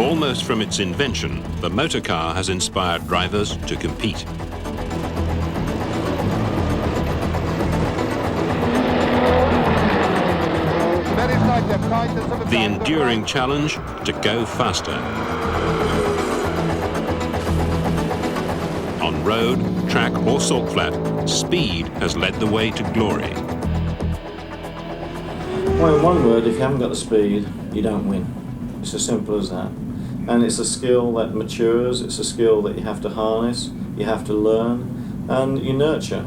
Almost from its invention, the motor car has inspired drivers to compete. The enduring challenge to go faster. On road, track or salt flat, speed has led the way to glory. Well, in one word, if you haven't got the speed, you don't win. It's as simple as that. And it's a skill that matures, it's a skill that you have to harness, you have to learn, and you nurture.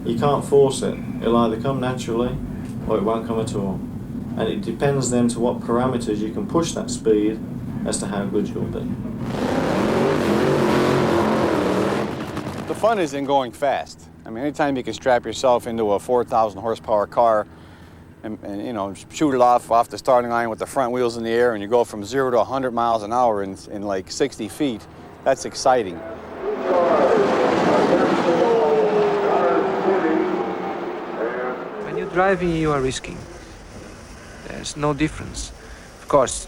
You can't force it. It'll either come naturally or it won't come at all. And it depends then to what parameters you can push that speed as to how good you'll be. The fun is in going fast. I mean, anytime you can strap yourself into a 4,000 horsepower car and you know, shoot it off the starting line with the front wheels in the air, and you go from 0 to 100 miles an hour in like 60 feet, that's exciting. When you're driving, you are risking. There's no difference. Of course,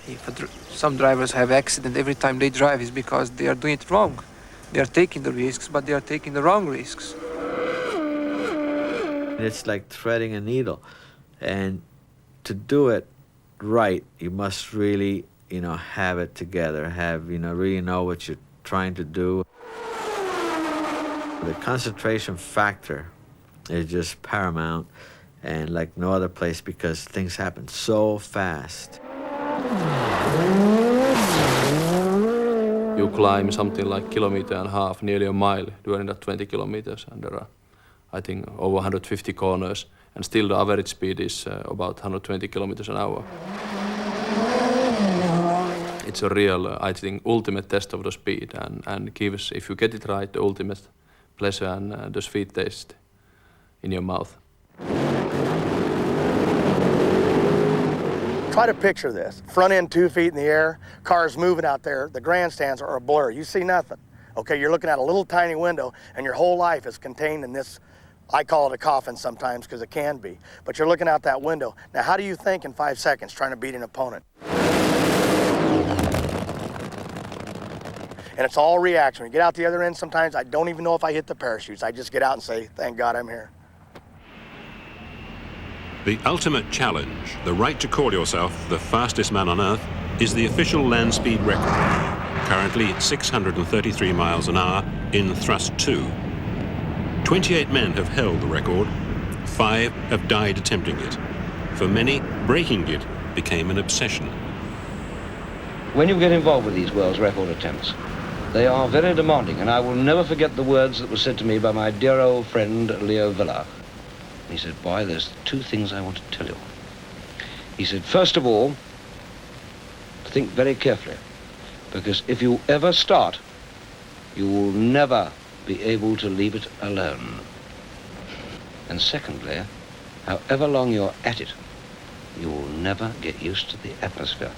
if some drivers have accident every time they drive, is because they are doing it wrong. They are taking the risks, but they are taking the wrong risks. It's like threading a needle, and to do it right, you must really, have it together, really know what you're trying to do. The concentration factor is just paramount, and like no other place, because things happen so fast. You climb something like 1.5 kilometers, nearly a mile, during that 20 kilometers, and there are, I think, over 150 corners, and still the average speed is about 120 kilometers an hour. It's a real, I think, ultimate test of the speed, and gives, if you get it right, the ultimate pleasure and the sweet taste in your mouth. Try to picture this. Front end 2 feet in the air, cars moving out there, the grandstands are a blur. You see nothing. Okay, you're looking at a little tiny window, and your whole life is contained in this, I call it a coffin sometimes because it can be, but you're looking out that window. Now, how do you think in 5 seconds trying to beat an opponent? And it's all reaction. When you get out the other end, sometimes I don't even know if I hit the parachutes. I just get out and say, thank God I'm here. The ultimate challenge, the right to call yourself the fastest man on Earth, is the official land speed record, currently 633 miles an hour in Thrust 2. 28 men have held the record. 5 have died attempting it. For many, breaking it became an obsession. When you get involved with these world's record attempts, they are very demanding, and I will never forget the words that were said to me by my dear old friend Leo Villa. He said, boy, there's 2 things I want to tell you. He said, first of all, think very carefully, because if you ever start, you will never be able to leave it alone. And secondly, however long you're at it, you will never get used to the atmosphere.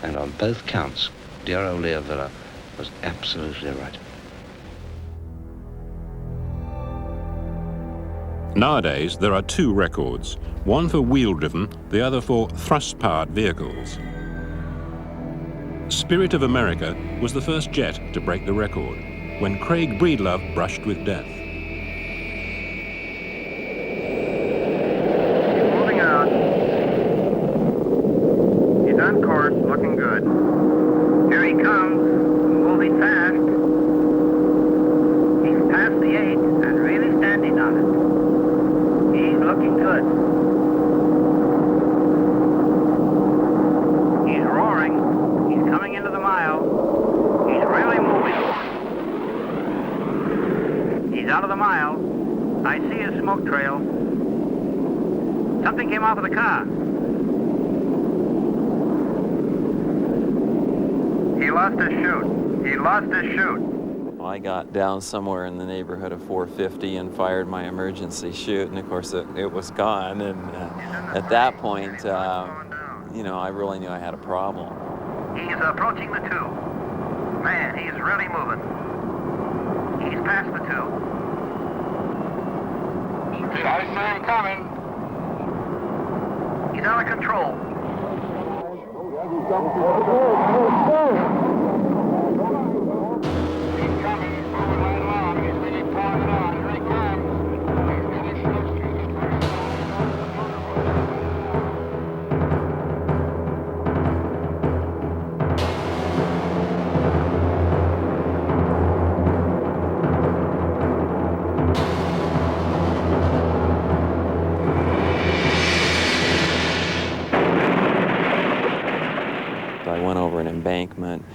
And on both counts, dear old Leo Villa was absolutely right. Nowadays, there are 2 records, one for wheel-driven, the other for thrust-powered vehicles. Spirit of America was the first jet to break the record, when Craig Breedlove brushed with death. Moving out. He's on course, looking good. Here he comes, moving fast. He's past the 8 and really standing on it. He's looking good. He's roaring. He's coming into the mile. He's really moving. He's out of the mile. I see his smoke trail. Something came off of the car. He lost his chute. He lost his chute. I got down somewhere in the neighborhood of 450 and fired my emergency chute, and of course it was gone. And at that point, I really knew I had a problem. He's approaching the 2. Man, he's really moving. He's past the 2. I see him coming. He's out of control. I went over an embankment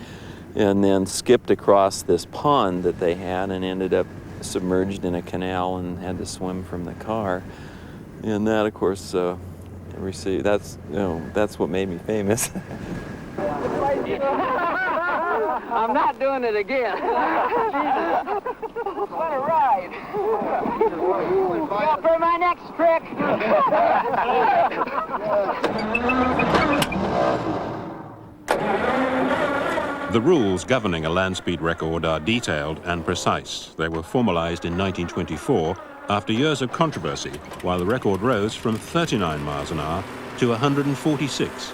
and then skipped across this pond that they had and ended up submerged in a canal and had to swim from the car. And that, of course, that's what made me famous. I'm not doing it again. What a ride. Well, for my next trick. The rules governing a land speed record are detailed and precise. They were formalized in 1924 after years of controversy, while the record rose from 39 miles an hour to 146.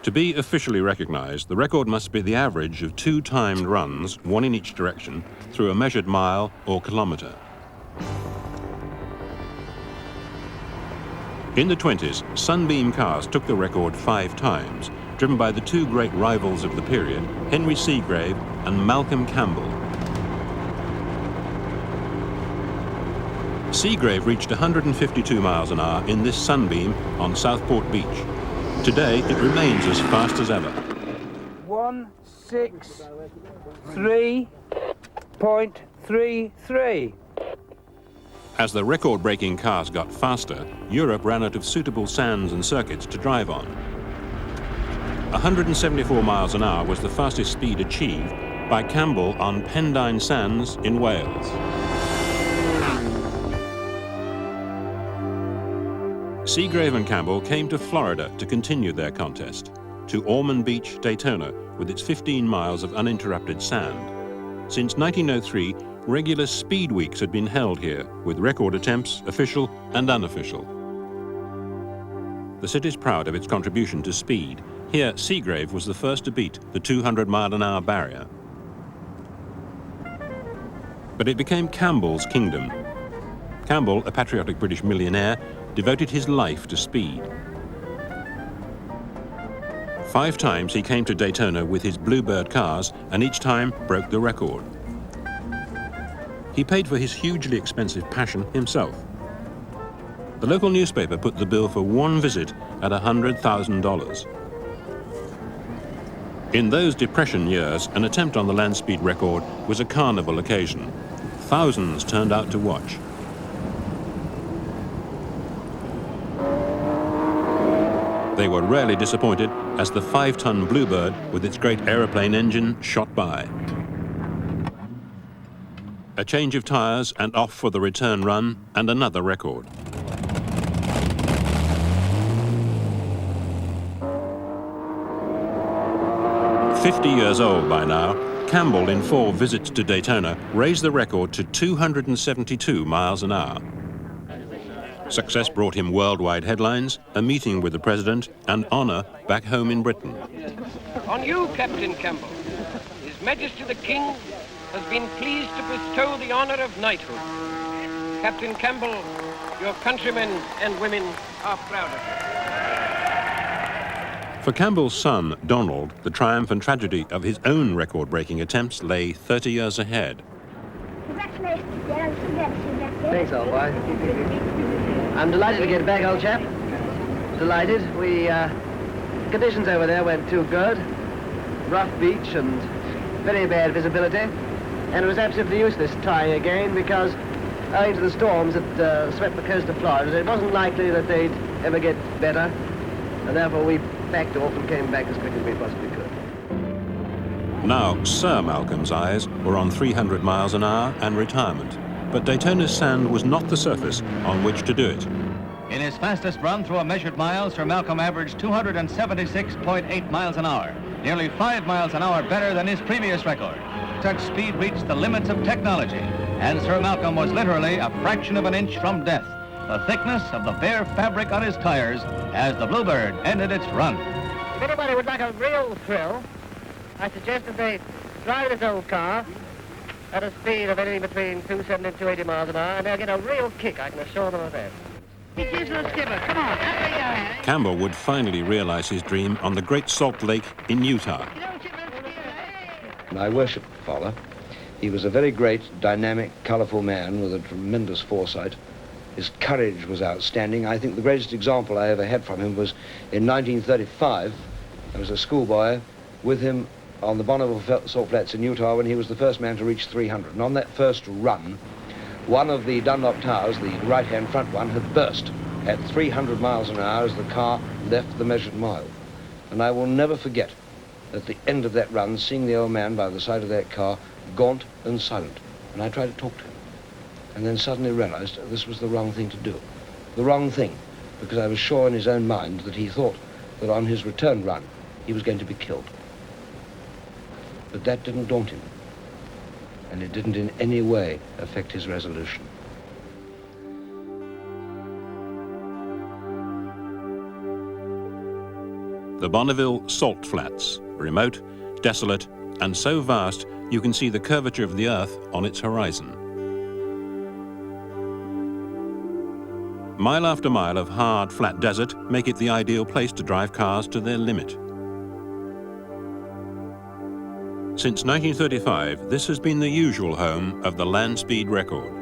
To be officially recognized, the record must be the average of 2 timed runs, one in each direction, through a measured mile or kilometer. In the 20s, Sunbeam cars took the record 5 times, driven by the 2 great rivals of the period, Henry Seagrave and Malcolm Campbell. Seagrave reached 152 miles an hour in this Sunbeam on Southport Beach. Today, it remains as fast as ever. 163.33. As the record-breaking cars got faster, Europe ran out of suitable sands and circuits to drive on. 174 miles an hour was the fastest speed achieved by Campbell on Pendine Sands in Wales. Seagrave and Campbell came to Florida to continue their contest, to Ormond Beach, Daytona, with its 15 miles of uninterrupted sand. Since 1903, regular speed weeks had been held here, with record attempts, official and unofficial. The city's proud of its contribution to speed. Here, Seagrave was the first to beat the 200-mile-an-hour barrier. But it became Campbell's kingdom. Campbell, a patriotic British millionaire, devoted his life to speed. 5 times he came to Daytona with his Bluebird cars and each time broke the record. He paid for his hugely expensive passion himself. The local newspaper put the bill for one visit at $100,000. In those Depression years, an attempt on the land speed record was a carnival occasion. Thousands turned out to watch. They were rarely disappointed as the 5-ton Bluebird with its great aeroplane engine shot by. A change of tires and off for the return run and another record. "50 years old by now, Campbell, in 4 visits to Daytona, raised the record to 272 miles an hour. Success brought him worldwide headlines, a meeting with the president, and honor back home in Britain. On you, Captain Campbell, His Majesty the King has been pleased to bestow the honor of knighthood. Captain Campbell, your countrymen and women are proud of you." For Campbell's son, Donald, the triumph and tragedy of his own record-breaking attempts lay 30 years ahead. Thanks, old boy. I'm delighted to get back, old chap. Delighted. Conditions over there weren't too good. Rough beach and very bad visibility. And it was absolutely useless trying again because owing to the storms that swept the coast of Florida, it wasn't likely that they'd ever get better. And therefore we backed off and came back as quick as we possibly could. Now, Sir Malcolm's eyes were on 300 miles an hour and retirement. But Daytona's sand was not the surface on which to do it. In his fastest run through a measured mile, Sir Malcolm averaged 276.8 miles an hour, nearly 5 miles an hour better than his previous record. Such speed reached the limits of technology, and Sir Malcolm was literally a fraction of an inch from death. the thickness of the bare fabric on his tires as the Bluebird ended its run. If anybody would like a real thrill, I suggest that they drive this old car at a speed of anything between 270 and 280 miles an hour, and they'll get a real kick, I can assure them of that. He gives the skipper, come on, up we go. Campbell would finally realize his dream on the Great Salt Lake in Utah. I worshipped Fowler. He was a very great, dynamic, colourful man with a tremendous foresight. His courage was outstanding. I think the greatest example I ever had from him was in 1935. I was a schoolboy with him on the Bonneville Salt Flats in Utah when he was the first man to reach 300. And on that first run, one of the Dunlop towers, the right-hand front one, had burst at 300 miles an hour as the car left the measured mile. And I will never forget, at the end of that run, seeing the old man by the side of that car, gaunt and silent. And I tried to talk to him. And then suddenly realized this was the wrong thing to do. The wrong thing, because I was sure in his own mind that he thought that on his return run, he was going to be killed. But that didn't daunt him. And it didn't in any way affect his resolution. The Bonneville Salt Flats, remote, desolate, and so vast you can see the curvature of the Earth on its horizon. Mile after mile of hard, flat desert make it the ideal place to drive cars to their limit. Since 1935, this has been the usual home of the land speed record.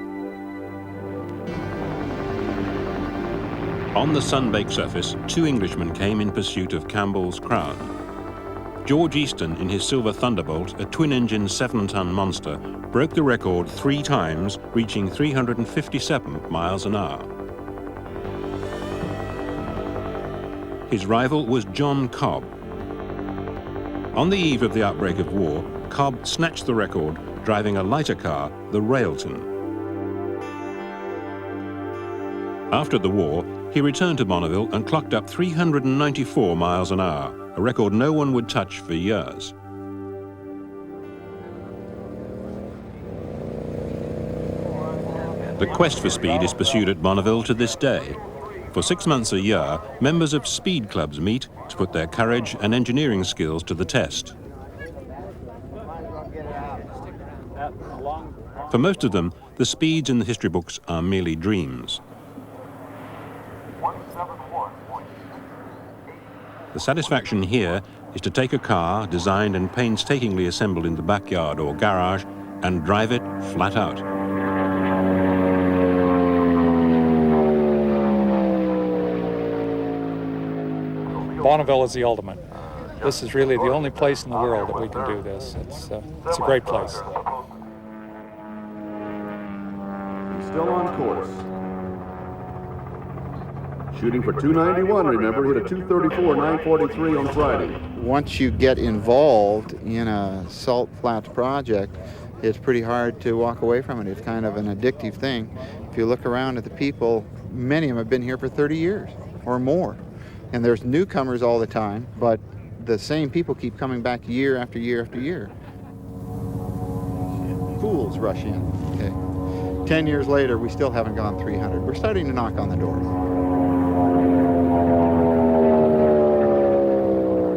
On the sun-baked surface, two Englishmen came in pursuit of Campbell's crown. George Easton, in his Silver Thunderbolt, a twin-engine 7-ton monster, broke the record 3 times, reaching 357 miles an hour. His rival was John Cobb. On the eve of the outbreak of war, Cobb snatched the record, driving a lighter car, the Railton. After the war, he returned to Bonneville and clocked up 394 miles an hour, a record no one would touch for years. The quest for speed is pursued at Bonneville to this day. For 6 months a year, members of speed clubs meet to put their courage and engineering skills to the test. For most of them, the speeds in the history books are merely dreams. The satisfaction here is to take a car designed and painstakingly assembled in the backyard or garage and drive it flat out. Bonneville is the ultimate. This is really the only place in the world that we can do this. It's a great place. He's still on course. Shooting for 291, remember, hit a 234, 943 on Friday. Once you get involved in a salt flats project, it's pretty hard to walk away from it. It's kind of an addictive thing. If you look around at the people, many of them have been here for 30 years or more. And there's newcomers all the time, but the same people keep coming back year after year after year. Fools rush in, okay. 10 years later, we still haven't gone 300. We're starting to knock on the door.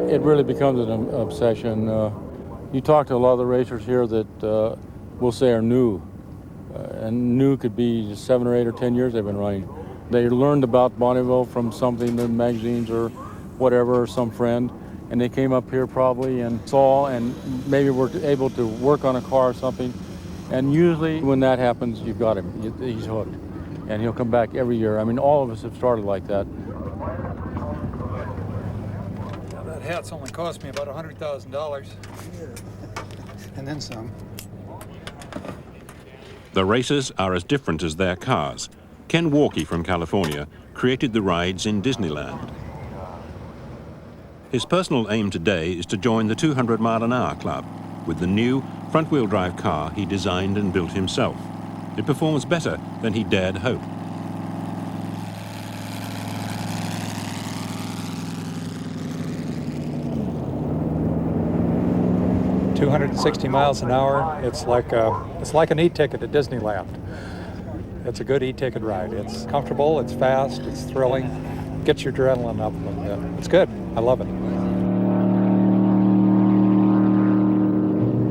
It really becomes an obsession. You talk to a lot of the racers here that we'll say are new. And new could be just 7 or 8 or 10 years they've been running. They learned about Bonneville from something in magazines or whatever, or some friend, and they came up here probably and saw and maybe were able to work on a car or something. And usually when that happens, you've got him. He's hooked. And he'll come back every year. I mean, all of us have started like that. Now, that hat's only cost me about $100,000. And then some. The racers are as different as their cars. Ken Walkie from California created the rides in Disneyland. His personal aim today is to join the 200-mile-an-hour club with the new front-wheel drive car he designed and built himself. It performs better than he dared hope. $260 miles an hour. It's like an e-ticket at Disneyland. It's a good e-ticket ride. It's comfortable, it's fast, it's thrilling, gets your adrenaline up a little bit. It's good. I love it.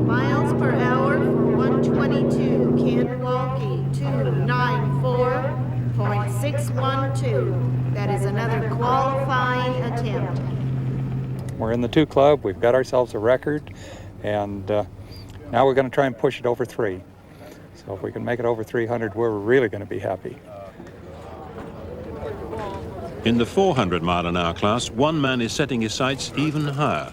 Miles per hour for 122, Kanwalki 294.612. That is another qualifying attempt. We're in the 2 club, we've got ourselves a record, and now we're going to try and push it over 3. So if we can make it over 300, we're really going to be happy. In the 400-mile-an-hour class, one man is setting his sights even higher.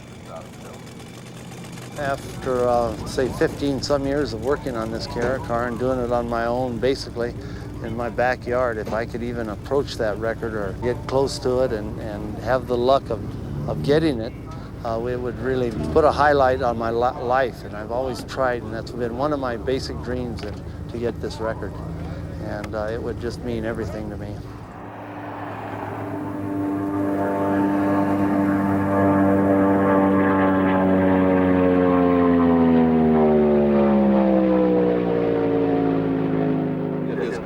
After, say, 15-some years of working on this car and doing it on my own, basically, in my backyard, if I could even approach that record or get close to it and have the luck of getting it, it would really put a highlight on my life. And I've always tried, and that's been one of my basic dreams, to get this record. And it would just mean everything to me.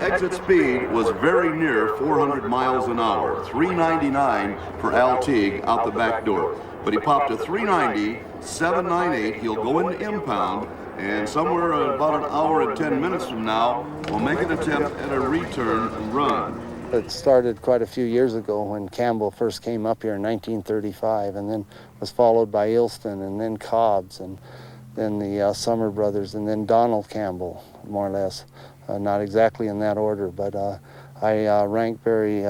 Exit speed was very near 400 miles an hour, 399 for Al Teague out the back door. But he popped a 390, 798. He'll go into impound, and somewhere about an hour and 10 minutes from now, we'll make an attempt at a return run. It started quite a few years ago when Campbell first came up here in 1935, and then was followed by Ilston, and then Cobbs, and then the Summer brothers, and then Donald Campbell, more or less. Not exactly in that order, but I rank very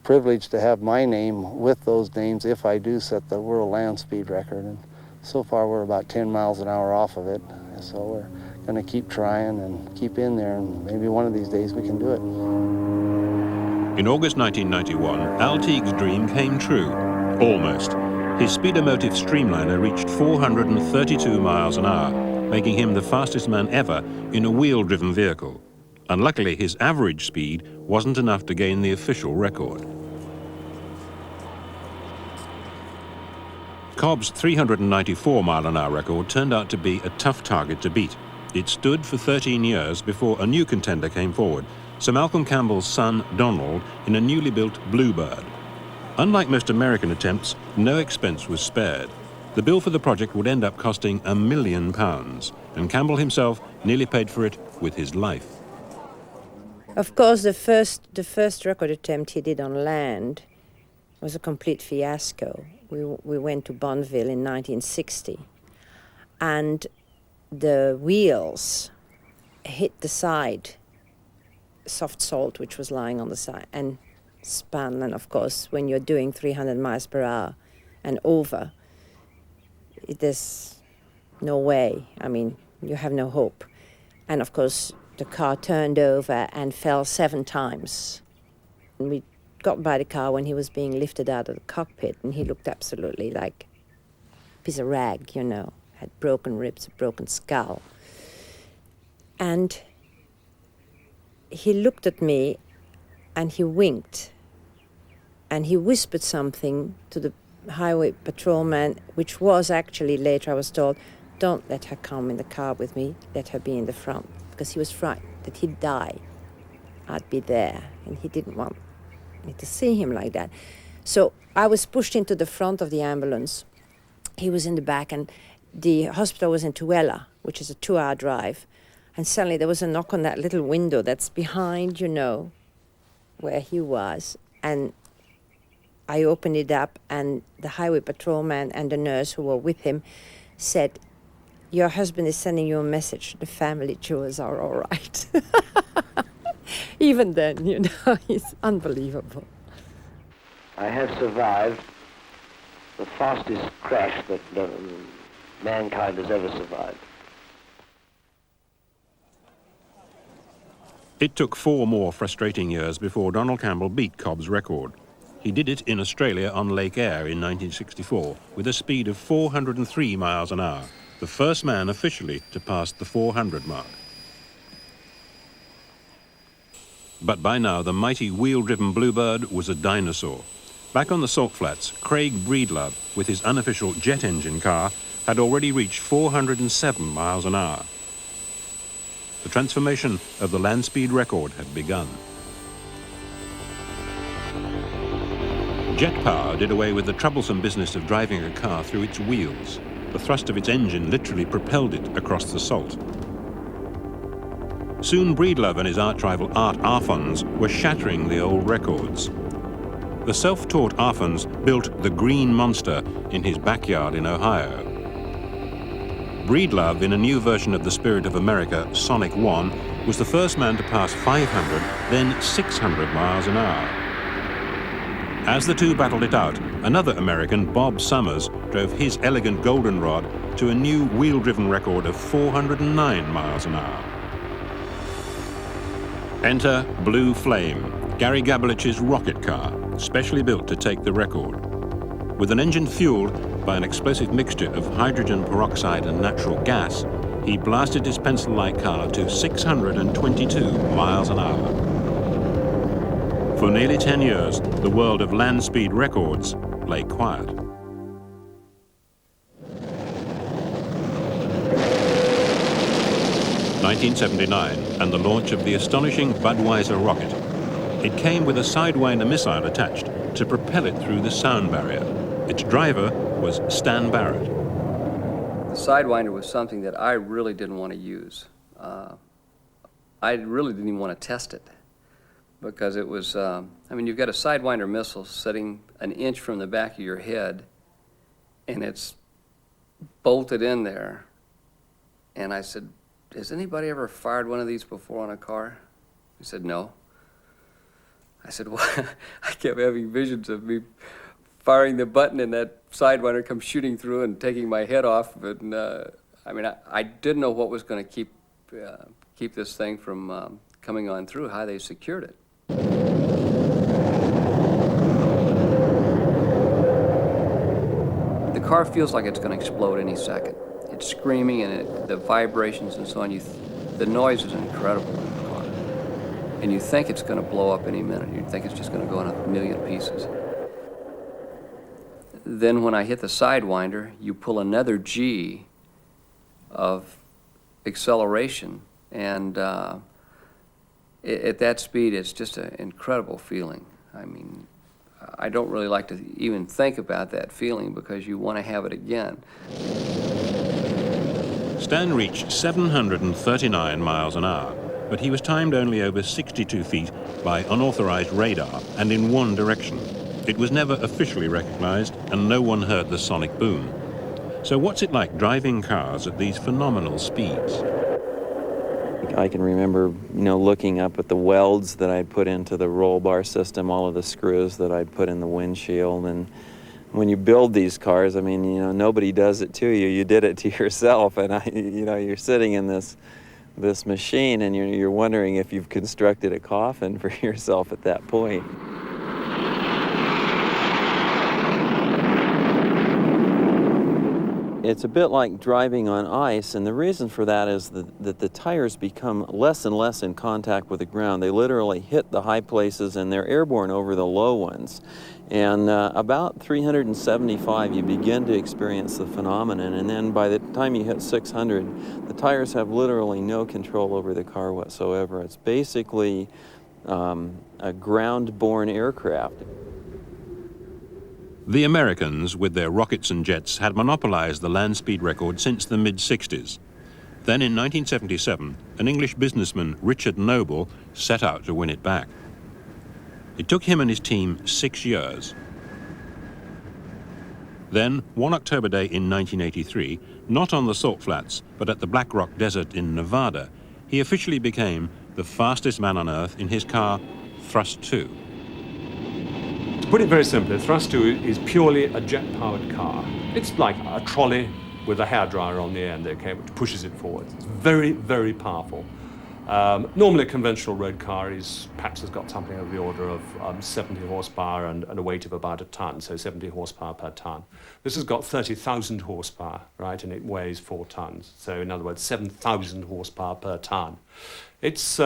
privileged to have my name with those names if I do set the world land speed record. And so far we're about 10 miles an hour off of it, so we're going to keep trying and keep in there, and maybe one of these days we can do it. In August 1991, Al Teague's dream came true, almost. His Speedomotive Streamliner reached 432 miles an hour, making him the fastest man ever in a wheel-driven vehicle. Unluckily, his average speed wasn't enough to gain the official record. Cobb's 394-mile-an-hour record turned out to be a tough target to beat. It stood for 13 years before a new contender came forward, Sir Malcolm Campbell's son, Donald, in a newly built Bluebird. Unlike most American attempts, no expense was spared. The bill for the project would end up costing £1 million, and Campbell himself nearly paid for it with his life. Of course, the first record attempt he did on land was a complete fiasco. We went to Bonneville in 1960, and the wheels hit the side, soft salt which was lying on the side, and spun. And of course, when you're doing 300 miles per hour and over, there's no way. I mean, you have no hope. And of course, the car turned over and fell 7 times. And we got by the car when he was being lifted out of the cockpit, and he looked absolutely like a piece of rag, you know, had broken ribs, a broken skull. And he looked at me and he winked and he whispered something to the highway patrolman, which was actually, later I was told, don't let her come in the car with me, let her be in the front, because he was frightened that he'd die. I'd be there, and he didn't want me to see him like that. So I was pushed into the front of the ambulance. He was in the back, and the hospital was in Tooele, which is a 2-hour drive. And suddenly there was a knock on that little window that's behind, you know, where he was. And I opened it up, and the highway patrolman and the nurse who were with him said, your husband is sending you a message. The family chores are all right. Even then, you know, it's unbelievable. I have survived the fastest crash that mankind has ever survived. It took 4 more frustrating years before Donald Campbell beat Cobb's record. He did it in Australia on Lake Eyre in 1964 with a speed of 403 miles an hour, the first man officially to pass the 400 mark. But by now, the mighty wheel-driven Bluebird was a dinosaur. Back on the salt flats, Craig Breedlove, with his unofficial jet engine car, had already reached 407 miles an hour. The transformation of the land speed record had begun. Jet power did away with the troublesome business of driving a car through its wheels. The thrust of its engine literally propelled it across the salt. Soon Breedlove and his arch rival Art Arfons were shattering the old records. The self-taught Arfons built the Green Monster in his backyard in Ohio. Breedlove, in a new version of the Spirit of America, Sonic 1, was the first man to pass 500, then 600 miles an hour. As the two battled it out, another American, Bob Summers, drove his elegant goldenrod to a new wheel-driven record of 409 miles an hour. Enter Blue Flame, Gary Gabalich's rocket car, specially built to take the record. With an engine fueled by an explosive mixture of hydrogen peroxide and natural gas, he blasted his pencil-like car to 622 miles an hour. For nearly 10 years, the world of land speed records lay quiet. (1979) and the launch of the astonishing Budweiser rocket. It came with a Sidewinder missile attached to propel it through the sound barrier. Its driver was Stan Barrett. The Sidewinder was something that I really didn't want to use. I really didn't even want to test it because it was, I mean, you've got a Sidewinder missile sitting an inch from the back of your head and it's bolted in there. And I said, has anybody ever fired one of these before on a car? He said, no. I said, well, I kept having visions of me firing the button and that Sidewinder comes shooting through and taking my head off. And I mean, I didn't know what was going to keep this thing from coming on through, how they secured it. The car feels like it's going to explode any second. It's screaming and the vibrations and so on. The noise is incredible in the car. And you think it's going to blow up any minute. You think it's just going to go in a million pieces. Then when I hit the Sidewinder, you pull another G of acceleration. And at that speed, it's just an incredible feeling. I mean, I don't really like to even think about that feeling because you want to have it again. Stan reached 739 miles an hour, but he was timed only over 62 feet by unauthorized radar and in one direction. It was never officially recognized, and no one heard the sonic boom. So what's it like driving cars at these phenomenal speeds? I can remember, looking up at the welds that I'd put into the roll bar system, all of the screws that I'd put in the windshield. And when you build these cars, I mean, nobody does it to you. You did it to yourself. And you're sitting in this machine, and you're wondering if you've constructed a coffin for yourself at that point. It's a bit like driving on ice, and the reason for that is that the tires become less and less in contact with the ground. They literally hit the high places and they're airborne over the low ones. And about 375, you begin to experience the phenomenon, and then by the time you hit 600, the tires have literally no control over the car whatsoever. It's basically a ground-borne aircraft. The Americans, with their rockets and jets, had monopolized the land speed record since the mid-60s. Then in 1977, an English businessman, Richard Noble, set out to win it back. It took him and his team 6 years. Then, one October day in 1983, not on the Salt Flats, but at the Black Rock Desert in Nevada, he officially became the fastest man on Earth in his car, Thrust 2. To put it very simply, Thrust 2 is purely a jet-powered car. It's like a trolley with a hairdryer on the end, okay, which pushes it forward. It's very, very powerful. Normally a conventional road car perhaps has got something of the order of 70 horsepower and a weight of about a ton, so 70 horsepower per ton. This has got 30,000 horsepower, right, and it weighs 4 tons. So in other words, 7,000 horsepower per ton. It's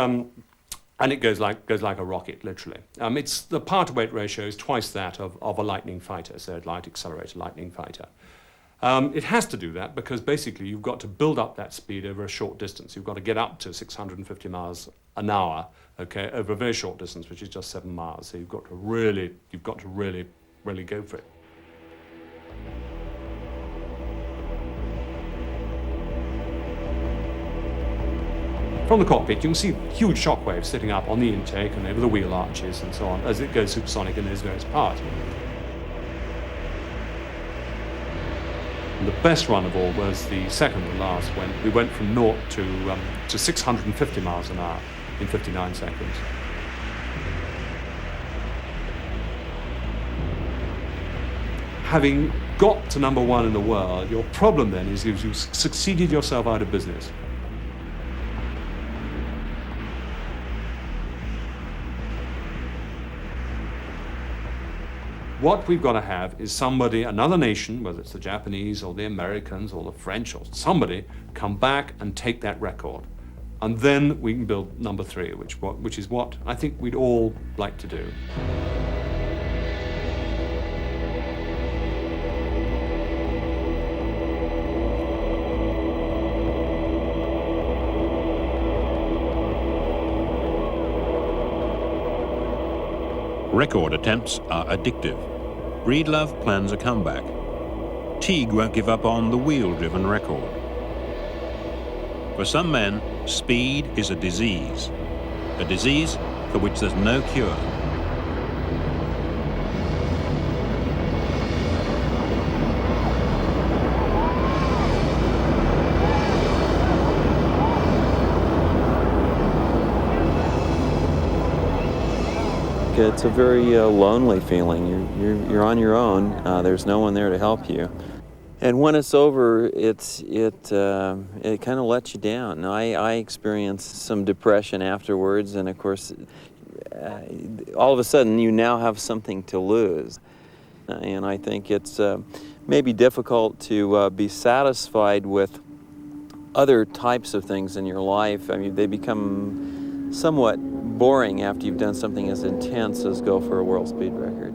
and it goes like a rocket, literally. The power-to-weight ratio is twice that of a Lightning fighter, so a light accelerator Lightning fighter. It has to do that because basically you've got to build up that speed over a short distance. You've got to get up to 650 miles an hour, okay, over a very short distance, which is just 7 miles. So you've got to really go for it. From the cockpit, you can see huge shock waves sitting up on the intake and over the wheel arches and so on as it goes supersonic in those various parts. And the best run of all was the second and last, when we went from 0 to 650 miles an hour in 59 seconds. Having got to number 1 in the world, your problem then is you've succeeded yourself out of business. What we've got to have is somebody, another nation, whether it's the Japanese or the Americans or the French or somebody, come back and take that record. And then we can build number 3, which is what I think we'd all like to do. Record attempts are addictive. Breedlove plans a comeback. Teague won't give up on the wheel-driven record. For some men, speed is a disease for which there's no cure. It's a very lonely feeling. You're on your own. There's no one there to help you. And when it's over, it kind of lets you down. I experienced some depression afterwards, and of course, all of a sudden you now have something to lose. And I think it's maybe difficult to be satisfied with other types of things in your life. I mean, they become somewhat boring after you've done something as intense as go for a world speed record.